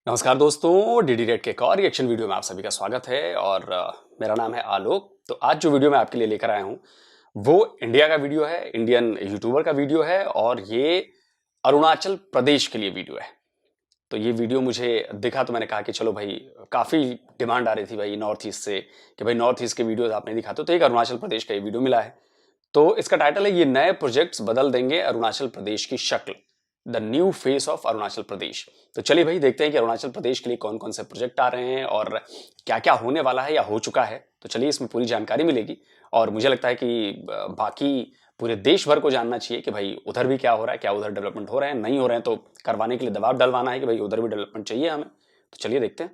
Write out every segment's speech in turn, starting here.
नमस्कार दोस्तों, DD red के एक और रिएक्शन वीडियो में आप सभी का स्वागत है। और मेरा नाम है आलोक। तो आज जो वीडियो मैं आपके लिए लेकर आया हूँ वो इंडिया का वीडियो है, इंडियन यूट्यूबर का वीडियो है और ये अरुणाचल प्रदेश के लिए वीडियो है। तो ये वीडियो मुझे दिखा तो मैंने कहा कि चलो भाई, काफ़ी डिमांड आ रही थी भाई नॉर्थ ईस्ट से कि भाई नॉर्थ ईस्ट के वीडियोज आप नहीं दिखाते, तो एक अरुणाचल प्रदेश का ये वीडियो मिला है। तो इसका टाइटल है, ये नए प्रोजेक्ट्स बदल देंगे अरुणाचल प्रदेश की शक्ल, the new face of Arunachal Pradesh. तो चलिए भाई देखते हैं कि अरुणाचल प्रदेश के लिए कौन कौन से प्रोजेक्ट आ रहे हैं और क्या क्या होने वाला है या हो चुका है। तो चलिए इसमें पूरी जानकारी मिलेगी और मुझे लगता है कि बाकी पूरे देश भर को जानना चाहिए कि भाई उधर भी क्या हो रहा है, क्या उधर डेवलपमेंट हो रहे हैं, नहीं हो रहे हैं तो करवाने के लिए दबाव डलवाना है कि भाई उधर भी डेवलपमेंट चाहिए हमें। तो चलिए देखते हैं।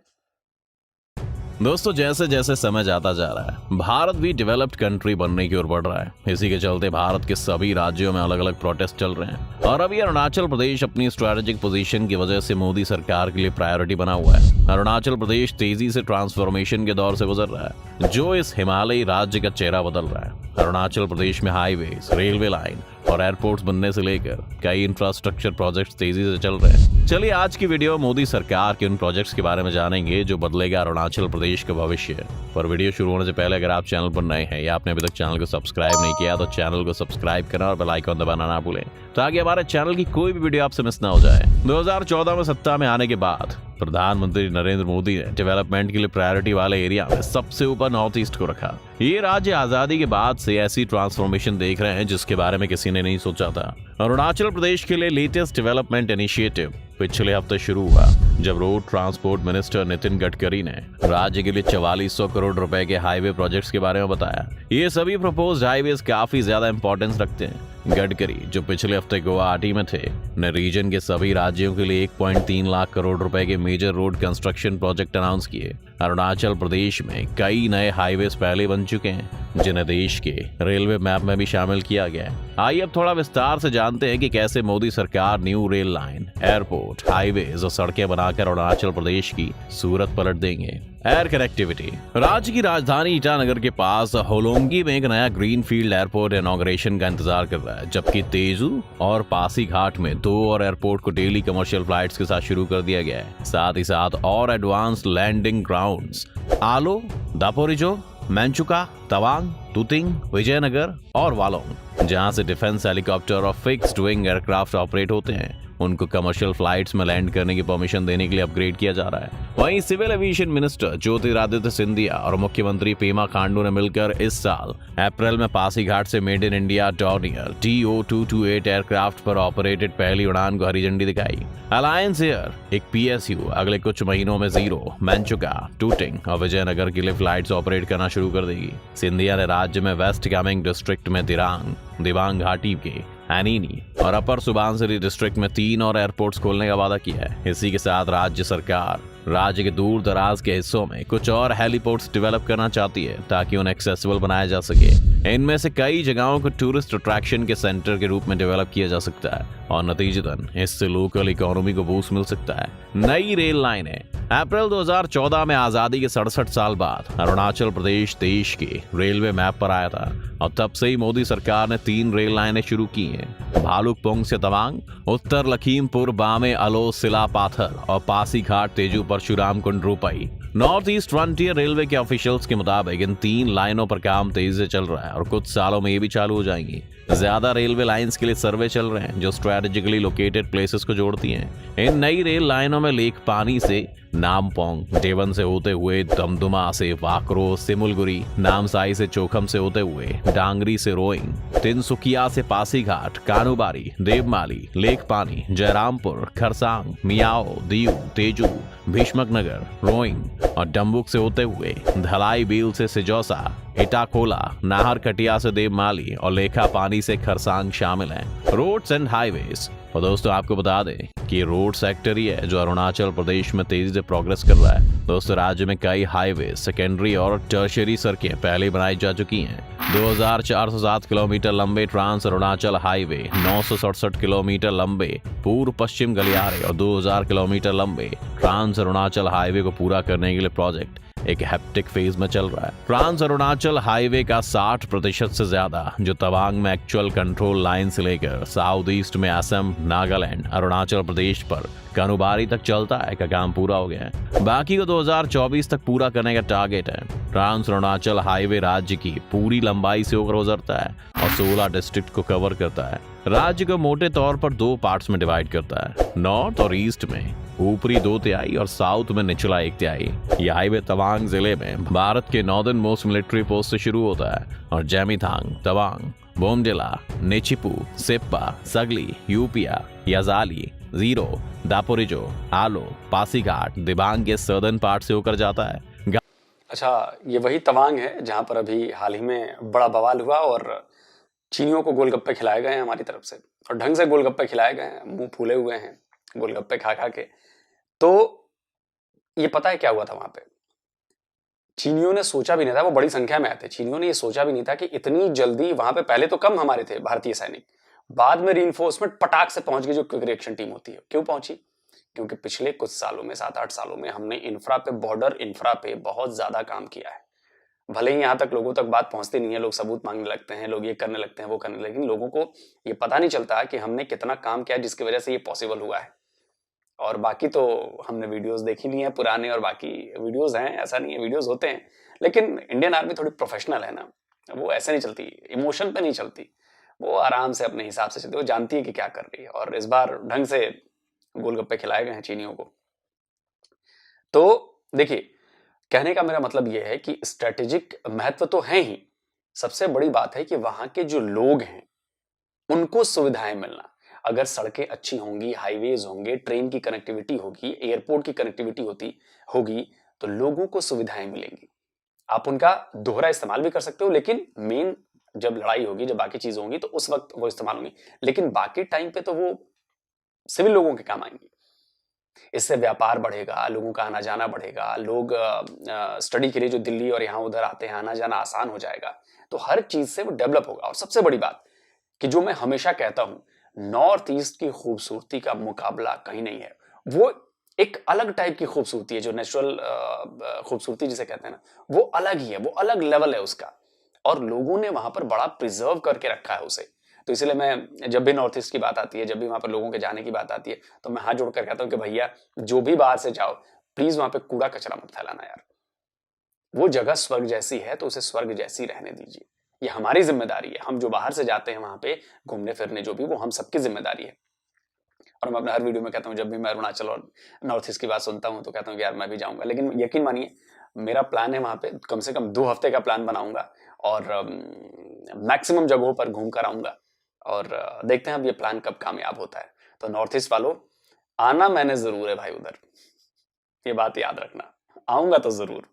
दोस्तों, जैसे जैसे समय जाता जा रहा है, भारत भी डेवलप्ड कंट्री बनने की ओर बढ़ रहा है। इसी के चलते भारत के सभी राज्यों में अलग अलग प्रोटेस्ट चल रहे हैं और अभी अरुणाचल प्रदेश अपनी स्ट्रेटेजिक पोजीशन की वजह से मोदी सरकार के लिए प्रायोरिटी बना हुआ है। अरुणाचल प्रदेश तेजी से ट्रांसफॉर्मेशन के दौर से गुजर रहा है, जो इस हिमालयी राज्य का चेहरा बदल रहा है। अरुणाचल प्रदेश में हाईवे, रेलवे लाइन और एयरपोर्ट्स बनने से लेकर कई इंफ्रास्ट्रक्चर प्रोजेक्ट्स तेजी से चल रहे हैं। चलिए आज की वीडियो मोदी सरकार के उन प्रोजेक्ट्स के बारे में जानेंगे जो बदलेगा अरुणाचल प्रदेश का भविष्य। पर वीडियो शुरू होने से पहले अगर आप चैनल पर नए हैं या आपने अभी तक चैनल को सब्सक्राइब नहीं किया तो चैनल को सब्सक्राइब करना और बेल आइकन दबाना ना भूलें ताकि हमारे चैनल की कोई भी वीडियो आपसे मिस ना हो जाए। 2014 में सत्ता में आने के बाद प्रधानमंत्री नरेंद्र मोदी ने डेवलपमेंट के लिए प्रायोरिटी वाले एरिया में सबसे ऊपर नॉर्थ ईस्ट को रखा। ये राज्य आजादी के बाद से ऐसी ट्रांसफॉर्मेशन देख रहे हैं जिसके बारे में किसी ने नहीं सोचा था। अरुणाचल प्रदेश के लिए लेटेस्ट डेवलपमेंट इनिशिएटिव पिछले हफ्ते शुरू हुआ, जब road transport minister Nitin Gadkari ने राज्य के लिए 4400 करोड़ रुपए के हाईवे प्रोजेक्ट्स के बारे में बताया। ये सभी प्रपोज्ड हाईवेज काफी ज्यादा इंपॉर्टेंस रखते हैं। गडकरी, जो पिछले हफ्ते गुवाहाटी में थे, ने रीजन के सभी राज्यों के लिए 1.3 लाख करोड़ रुपए के major road construction project announce किए। अरुणाचल प्रदेश में कई नए हाईवेज पहले बन चुके हैं, जिन्हें देश के रेलवे मैप में भी शामिल किया गया है। आइए अब थोड़ा विस्तार से जानते हैं कि कैसे मोदी सरकार new rail line, airport, highways और सड़कें बनाकर अरुणाचल प्रदेश की सूरत पलट देंगे। Air connectivity. राज्य की राजधानी ईटानगर के पास होलोंगी में एक नया ग्रीनफील्ड एयरपोर्ट इनॉग्रेशन का इंतजार कर रहा है, जबकि तेजू और पासीघाट में 2 और एयरपोर्ट को डेली कमर्शियल फ्लाइट्स के साथ शुरू कर दिया गया है। साथ ही साथ और एडवांस लैंडिंग ग्राउंड्स आलो, दापोरिजो, मेंचुका, तवांग, तुतिंग, विजयनगर और वालोंग, जहां से डिफेंस हेलीकॉप्टर और फिक्स्ड विंग एयरक्राफ्ट ऑपरेट होते हैं, उनको कमर्शियल फ्लाइट्स में लैंड करने की परमिशन देने के लिए अपग्रेड किया जा रहा है। वहीं civil aviation minister Jyotiraditya Scindia और मुख्यमंत्री पेमा खांडू ने मिलकर इस साल अप्रैल में पासीघाट से made in India Dornier TO228 aircraft पर ऑपरेटेड पहली उड़ान को हरी झंडी दिखाई। अलायंस एयर, एक PSU, अगले कुछ महीनों में जीरो, मेंचुका, टूटिंग और विजयनगर के लिए फ्लाइट्स ऑपरेट करना शुरू कर देगी। सिंधिया ने राज्य में वेस्ट कामेंग डिस्ट्रिक्ट में दिबांग घाटी के एनीनी और अपर सुबनसिरी डिस्ट्रिक्ट में 3 और एयरपोर्ट्स खोलने का वादा किया है। इसी के साथ राज्य सरकार राज्य के दूर दराज के हिस्सों में कुछ और हेलीपोर्ट्स डेवलप करना चाहती है ताकि उन्हें एक्सेसिबल बनाया जा सके। इनमें से कई जगहों को टूरिस्ट अट्रैक्शन के सेंटर के रूप में डेवलप किया जा सकता है और नतीजतन इससे लोकल इकोनॉमी को बूस्ट मिल सकता है। नई रेल लाइनें। अप्रैल 2014 में आजादी के 67 साल बाद अरुणाचल प्रदेश देश के रेलवे मैप पर आया था और तब से ही मोदी सरकार ने 3 रेल लाइनें शुरू की हैं। भालुकपोंग से तवांग, उत्तर लखीमपुर बामे अलो सिला पाथर और पासीघाट तेजू परशुराम कुंड रूपाई। नॉर्थ ईस्ट फ्रंटियर रेलवे के ऑफिशियल्स के मुताबिक इन 3 लाइनों पर काम तेजी से चल रहा है और कुछ सालों में ये भी चालू हो जाएंगी। ज्यादा रेलवे लाइंस के लिए सर्वे चल रहे हैं जो स्ट्रेटेजिकली लोकेटेड प्लेसेस को जोड़ती हैं। इन नई रेल लाइनों में लेक पानी से नामपोंग, डेवन से होते हुए दमदुमा से वाकरो, सिमुलगुरी, नामसाई से चोखम से होते हुए डांगरी से रोइंग, तिनसुकिया से पासीघाट, कानूबारी, देवमाली, लेक पानी, जयरामपुर, खरसांग, मियाओ, दीव, तेजू, भीष्मकनगर, रोइंग और डम्बुक से होते हुए धलाई बील से सिजौसा, इटाकोला, नाहर कटिया से देवमाली और लेखा पानी से खरसांग शामिल हैं। Roads and highways. और दोस्तों आपको बता दें कि रोड सेक्टर ही है जो अरुणाचल प्रदेश में तेजी से प्रोग्रेस कर रहा है। दोस्तों, राज्य में कई हाईवे, सेकेंडरी और टर्शियरी सड़कें पहले बनाई जा चुकी हैं। 2407 किलोमीटर लंबे ट्रांस अरुणाचल हाईवे, 967 किलोमीटर लंबे पूर्व पश्चिम गलियारे और 2000 किलोमीटर लंबे ट्रांस अरुणाचल हाईवे को पूरा करने के लिए प्रोजेक्ट एक हेप्टिक फेज में चल रहा है। ट्रांस अरुणाचल हाईवे का 60% से ज्यादा जो तवांग में एक्चुअल कंट्रोल लाइन से लेकर साउथ ईस्ट में असम, नागालैंड, अरुणाचल प्रदेश पर कानुबारी तक चलता है का काम पूरा हो गया है। बाकी को 2024 तक पूरा करने का टारगेट है। ट्रांस अरुणाचल हाईवे राज्य की पूरी लंबाई से होकर गुजरता है और 16 डिस्ट्रिक्ट को कवर करता है। राज्य को मोटे तौर पर 2 पार्ट्स में डिवाइड करता है, नॉर्थ और ईस्ट में ऊपरी 2/3 और साउथ में निचला 1/3। यह हाईवे तवांग जिले में भारत के नॉर्दर्न मोस्ट मिलिट्री पोस्ट से शुरू होता है और जैमीथांग, तवांग, बोमडिला, नेचिपू, सेप्पा, सगली, यूपिया, याजाली, जीरो, दापोरिजो, आलो, पासीघाट, दिबांग के सदर्न पार्ट से होकर जाता है। अच्छा, ये वही तवांग है जहां पर अभी हाल ही में बड़ा बवाल हुआ और चीनियों को गोलगप्पे खिलाए गए हैं हमारी तरफ से, और ढंग से गोलगप्पे खिलाए गए हैं, मुंह फूले हुए हैं गोलगप्पे खा खा के। तो ये पता है क्या हुआ था वहां पे? चीनियों ने सोचा भी नहीं था, वो बड़ी संख्या में आए थे, चीनियों ने ये सोचा भी नहीं था कि इतनी जल्दी वहां पे, पहले तो कम हमारे थे भारतीय सैनिक, बाद में रीइंफोर्समेंट पटाख से पहुंच गई जो क्विक रिएक्शन टीम होती है। क्यों पहुंची? क्योंकि पिछले कुछ सालों में, 7-8 सालों में हमने इंफ्रा पे, बॉर्डर इंफ्रा पे बहुत ज्यादा काम किया है। भले ही यहाँ तक लोगों तक बात पहुंचती नहीं है, लोग सबूत मांगने लगते हैं, लोग ये करने लगते हैं, वो करने, लेकिन लोगों को ये पता नहीं चलता कि हमने कितना काम किया जिसकी वजह से ये पॉसिबल हुआ है। और बाकी तो हमने वीडियोस देखी नहीं है पुराने, और बाकी वीडियोस हैं, ऐसा नहीं है, वीडियोस होते हैं, लेकिन इंडियन आर्मी थोड़ी प्रोफेशनल है ना, वो ऐसे नहीं चलती, इमोशन पे नहीं चलती, वो आराम से अपने हिसाब से चलती, वो जानती है कि क्या कर रही है। और इस बार ढंग से गोलगप्पे खिलाए गए हैं चीनियों को। तो देखिए, कहने का मेरा मतलब यह है कि स्ट्रेटेजिक महत्व तो है ही, सबसे बड़ी बात है कि वहां के जो लोग हैं उनको सुविधाएं मिलना। अगर सड़कें अच्छी होंगी, हाईवेज होंगे, ट्रेन की कनेक्टिविटी होगी, एयरपोर्ट की कनेक्टिविटी होगी, तो लोगों को सुविधाएं मिलेंगी। आप उनका दोहरा इस्तेमाल भी कर सकते हो, लेकिन मेन जब लड़ाई होगी, जब बाकी चीजें होंगी, तो उस वक्त वो इस्तेमाल होंगी, लेकिन बाकी टाइम पे तो वो सिविल लोगों के काम आएंगी। इससे व्यापार बढ़ेगा, लोगों का आना जाना बढ़ेगा, लोग स्टडी के लिए जो दिल्ली और यहाँ उधर आते हैं, आना जाना आसान हो जाएगा, तो हर चीज से वो डेवलप होगा। और सबसे बड़ी बात कि जो मैं हमेशा कहता हूं, नॉर्थ ईस्ट की खूबसूरती का मुकाबला कहीं नहीं है। वो एक अलग टाइप की खूबसूरती है, जो नेचुरल खूबसूरती जिसे कहते हैं ना, वो अलग ही है, वो अलग लेवल है उसका, और लोगों ने वहां पर बड़ा प्रिजर्व करके रखा है उसे। तो इसलिए मैं जब भी नॉर्थ ईस्ट की बात आती है, जब भी वहां पर लोगों के जाने की बात आती है, तो मैं हाथ जोड़कर कहता हूं कि भैया जो भी बाहर से जाओ, प्लीज वहां पे कूड़ा कचरा मत फैलाना यार। वो जगह स्वर्ग जैसी है तो उसे स्वर्ग जैसी रहने दीजिए। ये हमारी जिम्मेदारी है, हम जो बाहर से जाते हैं वहां पे घूमने फिरने, जो भी, वो हम सबकी जिम्मेदारी है। और मैं अपने हर वीडियो में कहता हूँ, जब भी मैं अरुणाचल और नॉर्थ ईस्ट की बात सुनता हूँ तो कहता हूँ कि यार मैं भी जाऊंगा। लेकिन यकीन मानिए, मेरा प्लान है वहां पे कम से कम 2 हफ्ते का प्लान बनाऊंगा और मैक्सिमम जगहों पर घूम कर आऊंगा, और देखते हैं अब ये प्लान कब कामयाब होता है। तो नॉर्थ ईस्ट वालों, आना मैंने जरूर है भाई उधर, ये बात याद रखना, आऊंगा तो जरूर,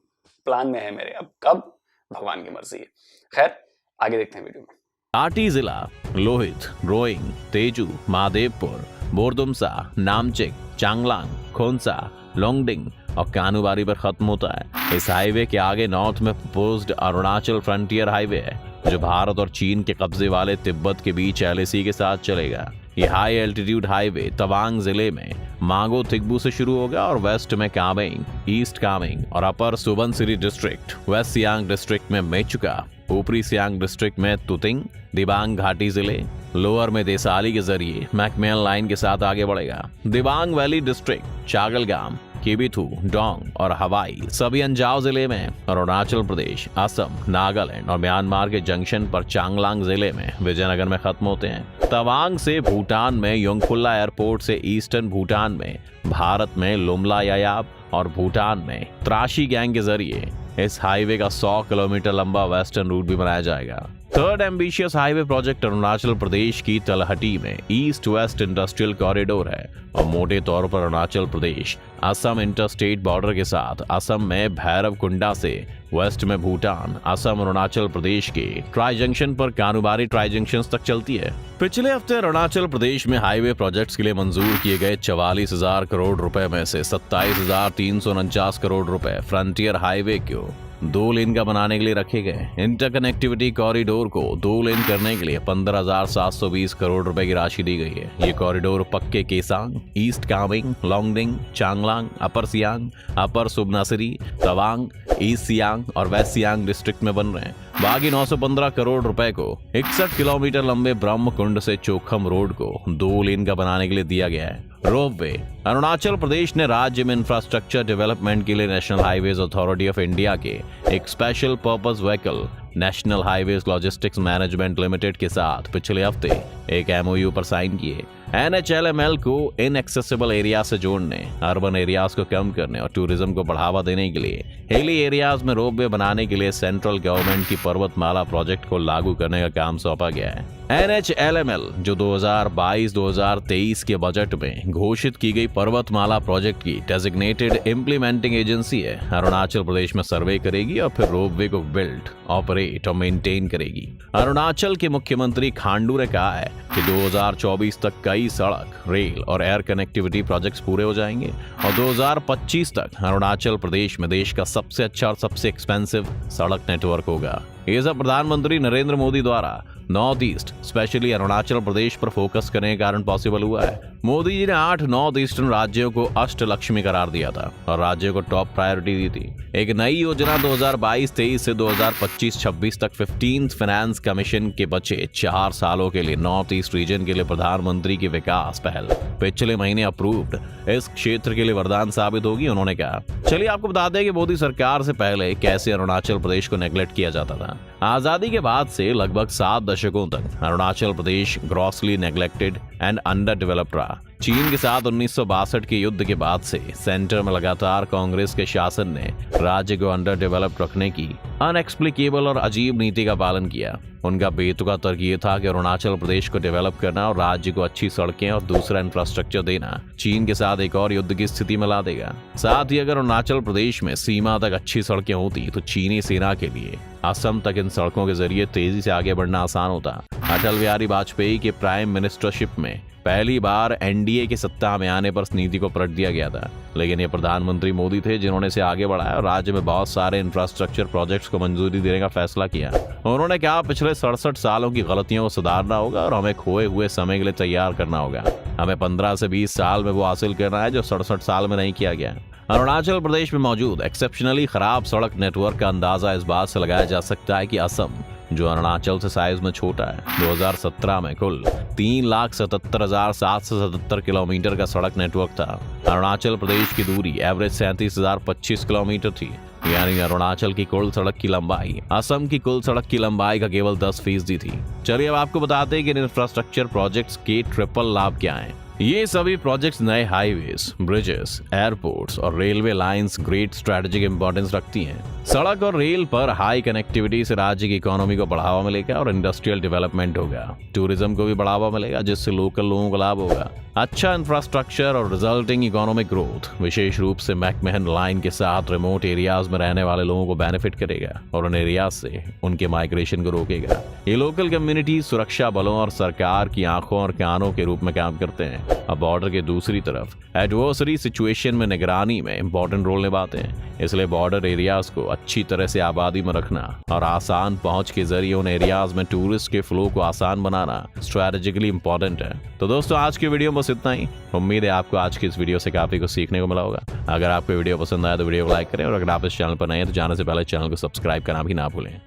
प्लान में है मेरे, अब कब भगवान की मर्जी है। खैर, आगे देखते हैं वीडियो में। आटी जिला लोहित, रोइंग, तेजू, महादेवपुर, बोरदुमसा, नामचिक, चांगलांग, खोंसा, लोंगडिंग और कानुबारी पर खत्म होता है। इस हाईवे के आगे नॉर्थ में प्रपोज्ड अरुणाचल फ्रंटियर हाईवे है, जो भारत और चीन के कब्जे वाले तिब्बत के बीच LAC के साथ चलेगा। ये हाई एल्टीट्यूड हाईवे तवांग जिले में मांगो थिगबू से शुरू होगा और वेस्ट में कामेंग, ईस्ट कामेंग और upper Subansiri district, west Siang district में मेचुका, ऊपरी सियांग डिस्ट्रिक्ट में तुतिंग, दिबांग घाटी जिले, लोअर में देसाली के जरिए मैकमेल लाइन के साथ आगे बढ़ेगा। दिबांग वैली डिस्ट्रिक्ट, चागलगाम, किबिथू, डोंग और हवाई सभी अंजाव जिले में, अरुणाचल प्रदेश, असम, नागालैंड और म्यांमार के जंक्शन पर चांगलांग जिले में विजयनगर में खत्म होते हैं। तवांग से भूटान में योंगफुल्ला एयरपोर्ट से ईस्टर्न भूटान में, भारत में लुमला यायाब और भूटान में त्राशी गैंग के जरिए इस हाईवे का 100 किलोमीटर लंबा वेस्टर्न रूट भी बनाया जाएगा। Third ambitious highway project Arunachal Pradesh की तलहटी में ईस्ट वेस्ट इंडस्ट्रियल कॉरिडोर है और मोटे तौर पर अरुणाचल प्रदेश असम इंटरस्टेट बॉर्डर के साथ असम में भैरवकुंडा से, वेस्ट में भूटान, असम अरुणाचल प्रदेश के ट्राई जंक्शन पर कानुबारी ट्राई जंक्शन तक चलती है। पिछले हफ्ते अरुणाचल प्रदेश में हाईवे प्रोजेक्ट्स के लिए मंजूर किए गए 44,000 करोड़ रुपए में से 27,349 करोड़ रुपए फ्रंटियर हाईवे को 2 लेन का बनाने के लिए रखे गए। इंटरकनेक्टिविटी कॉरिडोर को 2 लेन करने के लिए 15,720 करोड़ रुपए की राशि दी गई है। ये कॉरिडोर पक्के केसांग, ईस्ट कामेंग, लोंगडिंग, चांगलांग, अपर सियांग, अपर सुबनसिरी, तवांग, ईस्ट सियांग और वेस्ट सियांग डिस्ट्रिक्ट में बन रहे हैं। बाकी 915 करोड़ रुपए को 61 किलोमीटर लंबे ब्रह्मकुंड से चोखम रोड को 2 लेन का बनाने के लिए दिया गया है। रोपवे। अरुणाचल प्रदेश ने राज्य में इंफ्रास्ट्रक्चर डेवलपमेंट के लिए national highways authority of India के एक special purpose vehicle national highways logistics management limited के साथ पिछले हफ्ते एक एमओयू पर साइन किए। NHLML को इनएक्सेसिबल एरिया से जोड़ने, अर्बन एरियाज को कम करने और टूरिज्म को बढ़ावा देने के लिए हिली एरियाज में रोपवे बनाने के लिए सेंट्रल गवर्नमेंट की पर्वतमाला प्रोजेक्ट को लागू करने का काम सौंपा गया है। NHLML जो 2022-2023 के बजट में घोषित की गई पर्वतमाला प्रोजेक्ट की डेजिग्नेटेड इम्प्लीमेंटिंग एजेंसी है। अरुणाचल प्रदेश में सर्वे करेगी और फिर रोपवे को बिल्ड, ऑपरेट और मेंटेन करेगी। अरुणाचल के मुख्यमंत्री खांडू ने कहा है कि 2024 तक कई सड़क, रेल और एयर कनेक्टिविटी प्रोजेक्ट्स पूरे हो जाएंगे और 2025 तक अरुणाचल प्रदेश में देश का सबसे अच्छा और सबसे एक्सपेंसिव सड़क नेटवर्क होगा। ये सब प्रधानमंत्री नरेंद्र मोदी द्वारा north east, specially Arunachal Pradesh पर फोकस करने के कारण पॉसिबल हुआ है। मोदी जी ने 8 नॉर्थ ईस्टर्न राज्यों को अष्टलक्ष्मी करार दिया था और राज्यों को टॉप प्रायोरिटी दी थी। एक नई योजना 2022-23 से 2025-26 तक 15th फाइनेंस कमीशन के बचे 4 सालों के लिए नॉर्थ ईस्ट रीजन के लिए प्रधानमंत्री की विकास पहल पिछले महीने अप्रूव्ड इस क्षेत्र के लिए वरदान साबित होगी, उन्होंने कहा। चलिए आपको बता दें कि मोदी सरकार से पहले कैसे अरुणाचल प्रदेश को नेग्लेक्ट किया जाता था। आजादी के बाद से लगभग 7 दशकों तक Arunachal Pradesh grossly neglected and underdeveloped रहा। चीन के साथ 1962 के युद्ध के बाद से सेंटर में लगातार कांग्रेस के शासन ने राज्य को अंडर डेवलप्ड रखने की अनएक्सप्लिकेबल और अजीब नीति का पालन किया। उनका बेतुका तर्क ये था कि अरुणाचल प्रदेश को डेवलप करना और राज्य को अच्छी सड़कें और दूसरा इंफ्रास्ट्रक्चर देना चीन के साथ एक और युद्ध की स्थिति में ला देगा। साथ ही अगर अरुणाचल प्रदेश में सीमा तक अच्छी सड़कें होती तो चीनी सेना के लिए असम तक इन सड़कों के जरिए तेजी से आगे बढ़ना आसान होता। अटल बिहारी वाजपेयी के प्राइम मिनिस्टरशिप में पहली बार एनडीए की सत्ता में आने पर इस नीति को पलट दिया गया था, लेकिन ये प्रधानमंत्री मोदी थे जिन्होंने इसे आगे बढ़ाया और राज्य में बहुत सारे इंफ्रास्ट्रक्चर प्रोजेक्ट्स को मंजूरी देने का फैसला किया। उन्होंने कहा पिछले 67 सालों की गलतियों को सुधारना होगा और हमें खोए हुए समय के लिए तैयार करना होगा। हमें 15 से 20 साल में वो हासिल करना है जो 67 साल में नहीं किया गया। अरुणाचल प्रदेश में मौजूद एक्सेप्शनली खराब सड़क नेटवर्क का अंदाजा इस बात से लगाया जा सकता है कि असम, जो अरुणाचल से साइज में छोटा है, 2017 में कुल 3,77,777 किलोमीटर का सड़क नेटवर्क था। अरुणाचल प्रदेश की दूरी एवरेज 37,025 किलोमीटर थी, यानी अरुणाचल की कुल सड़क की लंबाई असम की कुल सड़क की लंबाई का केवल 10% थी। चलिए अब आपको बताते हैं कि इंफ्रास्ट्रक्चर प्रोजेक्ट्स के ट्रिपल लाभ क्या हैं। ये सभी प्रोजेक्ट्स नए हाईवेज, ब्रिजेस, एयरपोर्ट्स और railway lines great strategic importance रखती हैं। सड़क और रेल पर हाई कनेक्टिविटी से राज्य की इकोनॉमी को बढ़ावा मिलेगा और इंडस्ट्रियल डेवलपमेंट होगा। टूरिज्म को भी बढ़ावा मिलेगा जिससे लोकल लोगों को लाभ होगा। अच्छा इंफ्रास्ट्रक्चर और रिजल्टिंग इकोनॉमिक ग्रोथ विशेष रूप से मैकमहन लाइन के साथ रिमोट एरियाज में रहने वाले लोगों को बेनिफिट करेगा और उन एरियाज से उनके माइग्रेशन को रोकेगा। ये लोकल कम्युनिटी सुरक्षा बलों और सरकार की आंखों और कानों के रूप में काम करते हैं। अब बॉर्डर के दूसरी तरफ एडवर्सरी सिचुएशन में निगरानी में इंपॉर्टेंट रोल निभाते हैं। इसलिए बॉर्डर एरियाज को अच्छी तरह से आबादी में रखना और आसान पहुंच के जरिए उन एरियाज में टूरिस्ट के फ्लो को आसान बनाना स्ट्रेटेजिकली इंपॉर्टेंट है। तो दोस्तों आज की वीडियो में बस इतना ही। उम्मीद है आपको आज की इस वीडियो से काफी कुछ सीखने को मिला होगा। अगर आपको वीडियो पसंद आया तो वीडियो को लाइक करें और अगर आप इस चैनल पर नए हैं तो जाने से पहले चैनल को सब्सक्राइब करना भी ना भूलें।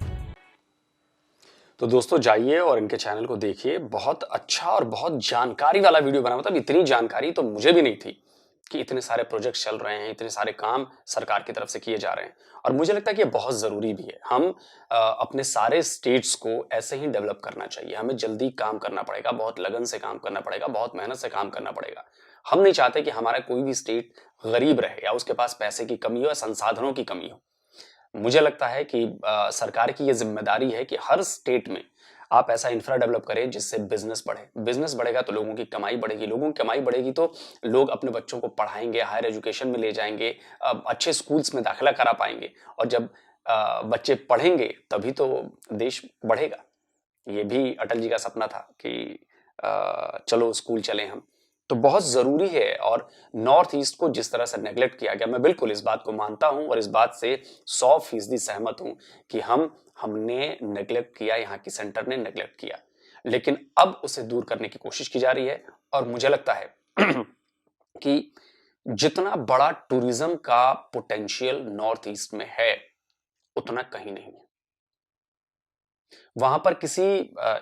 तो दोस्तों जाइए और इनके चैनल को देखिए, बहुत अच्छा और बहुत जानकारी वाला वीडियो बना। मतलब इतनी जानकारी तो मुझे भी नहीं थी कि इतने सारे प्रोजेक्ट्स चल रहे हैं, इतने सारे काम सरकार की तरफ से किए जा रहे हैं और मुझे लगता है कि ये बहुत ज़रूरी भी है। हम अपने सारे स्टेट्स को ऐसे ही डेवलप करना चाहिए। हमें जल्दी काम करना पड़ेगा, बहुत लगन से काम करना पड़ेगा, बहुत मेहनत से काम करना पड़ेगा। हम नहीं चाहते कि हमारा कोई भी स्टेट गरीब रहे या उसके पास पैसे की कमी हो या संसाधनों की कमी हो। मुझे लगता है कि सरकार की ये जिम्मेदारी है कि हर स्टेट में आप ऐसा इंफ्रा डेवलप करें जिससे बिजनेस बढ़े। बिजनेस बढ़ेगा तो लोगों की कमाई बढ़ेगी, लोगों की कमाई बढ़ेगी तो लोग अपने बच्चों को पढ़ाएंगे, हायर एजुकेशन में ले जाएंगे, अच्छे स्कूल्स में दाखिला करा पाएंगे और जब बच्चे पढ़ेंगे तभी तो देश बढ़ेगा। ये भी अटल जी का सपना था कि चलो स्कूल चलें हम, तो बहुत जरूरी है। और नॉर्थ ईस्ट को जिस तरह से नेग्लेक्ट किया गया, मैं बिल्कुल इस बात को मानता हूं और इस बात से 100% सहमत हूं कि हमने नेग्लेक्ट किया, यहाँ की सेंटर ने नेग्लेक्ट किया, लेकिन अब उसे दूर करने की कोशिश की जा रही है। और मुझे लगता है कि जितना बड़ा टूरिज्म का पोटेंशियल नॉर्थ ईस्ट में है उतना कहीं नहीं है। वहां पर किसी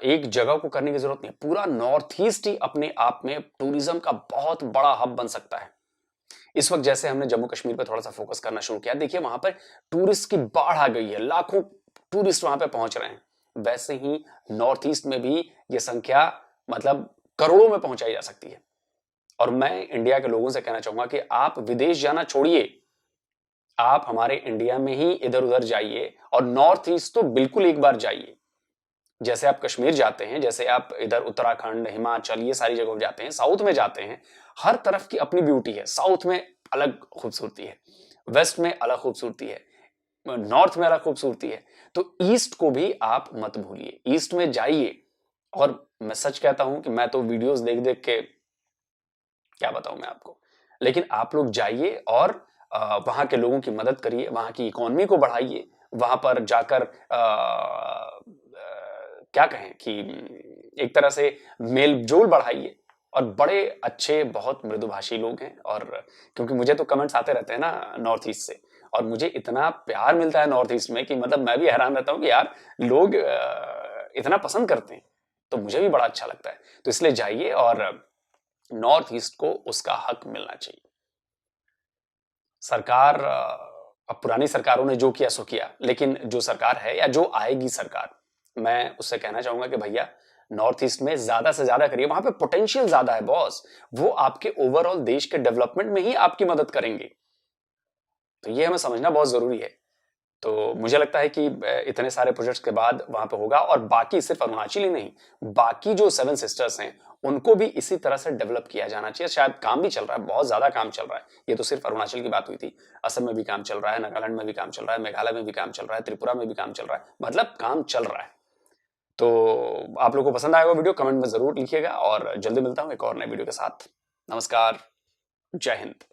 एक जगह को करने की जरूरत नहीं है, पूरा नॉर्थ ईस्ट ही अपने आप में टूरिज्म का बहुत बड़ा हब बन सकता है। इस वक्त जैसे हमने जम्मू कश्मीर पर थोड़ा सा फोकस करना शुरू किया, देखिए वहां पर टूरिस्ट की बाढ़ आ गई है, लाखों टूरिस्ट वहां पे पहुंच रहे हैं। वैसे ही नॉर्थ ईस्ट में भी ये संख्या मतलब करोड़ों में पहुंचाई जा सकती है। और मैं इंडिया के लोगों से कहना चाहूंगा कि आप विदेश जाना छोड़िए, आप हमारे इंडिया में ही इधर उधर जाइए और नॉर्थ ईस्ट तो बिल्कुल एक बार जाइए। जैसे आप कश्मीर जाते हैं, जैसे आप इधर उत्तराखंड, हिमाचल, ये सारी जगहों जाते हैं, साउथ में जाते हैं, हर तरफ की अपनी ब्यूटी है। साउथ में अलग खूबसूरती है, वेस्ट में अलग खूबसूरती है, नॉर्थ में अलग खूबसूरती है। तो ईस्ट को भी आप मत भूलिए, ईस्ट में जाइए। और मैं सच कहता हूं कि मैं तो वीडियोस देख देख के क्या बताऊं मैं आपको, लेकिन आप लोग जाइए और वहां के लोगों की मदद करिए, वहां की इकोनॉमी को बढ़ाइए, वहां पर जाकर क्या कहें कि एक तरह से मेल जोल बढ़ाइए। और बड़े अच्छे, बहुत मृदुभाषी लोग हैं। और क्योंकि मुझे तो कमेंट्स आते रहते हैं ना नॉर्थ ईस्ट से, और मुझे इतना प्यार मिलता है नॉर्थ ईस्ट में कि मतलब मैं भी हैरान रहता हूं कि यार लोग इतना पसंद करते हैं, तो मुझे भी बड़ा अच्छा लगता है। तो इसलिए जाइए और नॉर्थ ईस्ट को उसका हक मिलना चाहिए। सरकार, अब पुरानी सरकारों ने जो किया सो किया, लेकिन जो सरकार है या जो आएगी सरकार, मैं उससे कहना चाहूंगा कि भैया नॉर्थ ईस्ट में ज्यादा से ज्यादा करिए, वहां पे पोटेंशियल ज्यादा है बॉस। वो आपके ओवरऑल देश के डेवलपमेंट में ही आपकी मदद करेंगे। तो ये हमें समझना बहुत जरूरी है। तो मुझे लगता है कि इतने सारे प्रोजेक्ट्स के बाद वहां पे होगा। और बाकी सिर्फ अरुणाचल ही नहीं, बाकी जो 7 सिस्टर्स हैं उनको भी इसी तरह से डेवलप किया जाना चाहिए। शायद काम भी चल रहा है, बहुत ज्यादा काम चल रहा है। ये तो सिर्फ अरुणाचल की बात हुई थी, असम में भी काम चल रहा है, नागालैंड में भी काम चल रहा है, मेघालय में भी काम चल रहा है, त्रिपुरा में भी काम चल रहा है, मतलब काम चल रहा है। तो आप लोगों को पसंद आएगा वीडियो, कमेंट में जरूर लिखिएगा और जल्दी मिलता हूं एक और नए वीडियो के साथ। नमस्कार, जय हिंद।